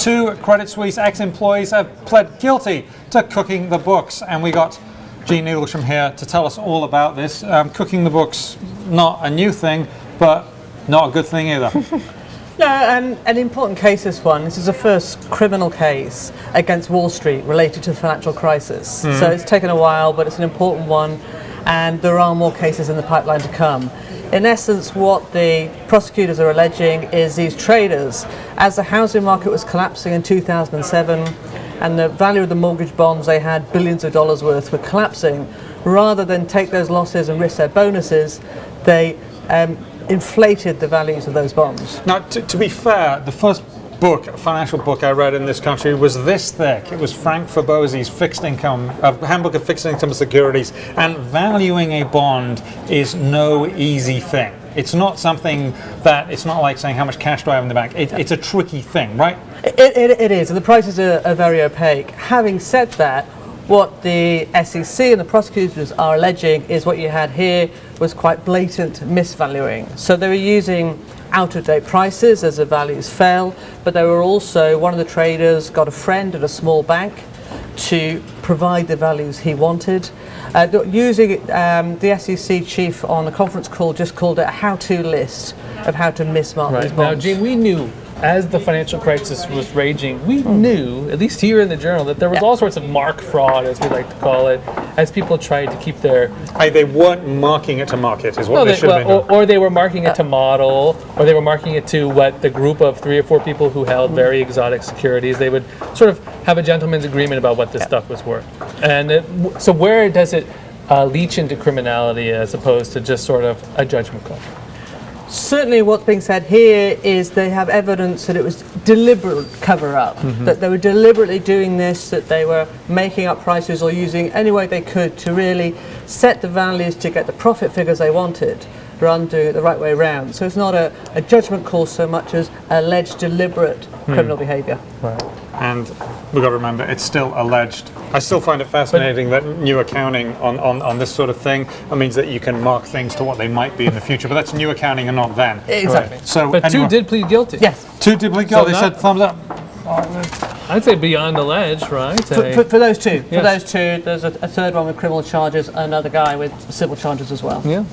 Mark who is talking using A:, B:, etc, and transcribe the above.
A: 2 Credit Suisse ex-employees have pled guilty to cooking the books, and we got Gene Eaglesham here to tell us all about this. Cooking the books, not a new thing, but not a good thing either.
B: No, an important case, this one. This is the first criminal case against Wall Street related to the financial crisis. So it's taken a while, but it's an important one, and there are more cases in the pipeline to come. In essence, what the prosecutors are alleging is these traders, as the housing market was collapsing in 2007 and the value of the mortgage bonds they had, billions of dollars worth, were collapsing, rather than take those losses and risk their bonuses, they inflated the values of those bonds.
A: Now, to be fair, the first financial book I read in this country was this thick. It was Frank Fabosi's Handbook of Fixed Income Securities, and valuing a bond is no easy thing. It's not something that, it's not like saying how much cash do I have in the bank. It's a tricky thing, right?
B: It is, and the prices are very opaque. Having said that, what the SEC and the prosecutors are alleging is what you had here was quite blatant misvaluing. So they were using out-of-date prices as the values fell, but they were also, one of the traders got a friend at a small bank to provide the values he wanted. Using the SEC chief on a conference call just called it a how-to list of how to mismark these bonds.
C: Now, Gene, we knew as the financial crisis was raging, we knew, at least here in the Journal, that there was all sorts of mark fraud, as we like to call it, as people tried to keep their...
A: They weren't marking it to market, is what they should have been doing.
C: Or they were marking it to model, or they were marking it to what the group of 3 or 4 people who held very exotic securities, they would sort of have a gentleman's agreement about what this stuff was worth. And so where does it leach into criminality as opposed to just sort of a judgment call?
B: Certainly what's being said here is they have evidence that it was deliberate cover-up, that they were deliberately doing this, that they were making up prices or using any way they could to really set the values to get the profit figures they wanted, rather than doing it the right way around. So it's not a judgment call so much as alleged deliberate criminal behaviour.
A: Right. And we've got to remember, it's still alleged. I still find it fascinating that new accounting on this sort of thing means that you can mark things to what they might be in the future, but that's new accounting and not then.
B: Exactly.
A: Right. So,
C: but anyway, 2 did plead guilty.
B: Yes.
A: 2 did plead guilty.
C: So
A: they said thumbs up.
C: I'd say beyond allege, right?
B: For those 2.
C: Yes.
B: For those 2, there's a third one with criminal charges, another guy with civil charges as well.
C: Yeah.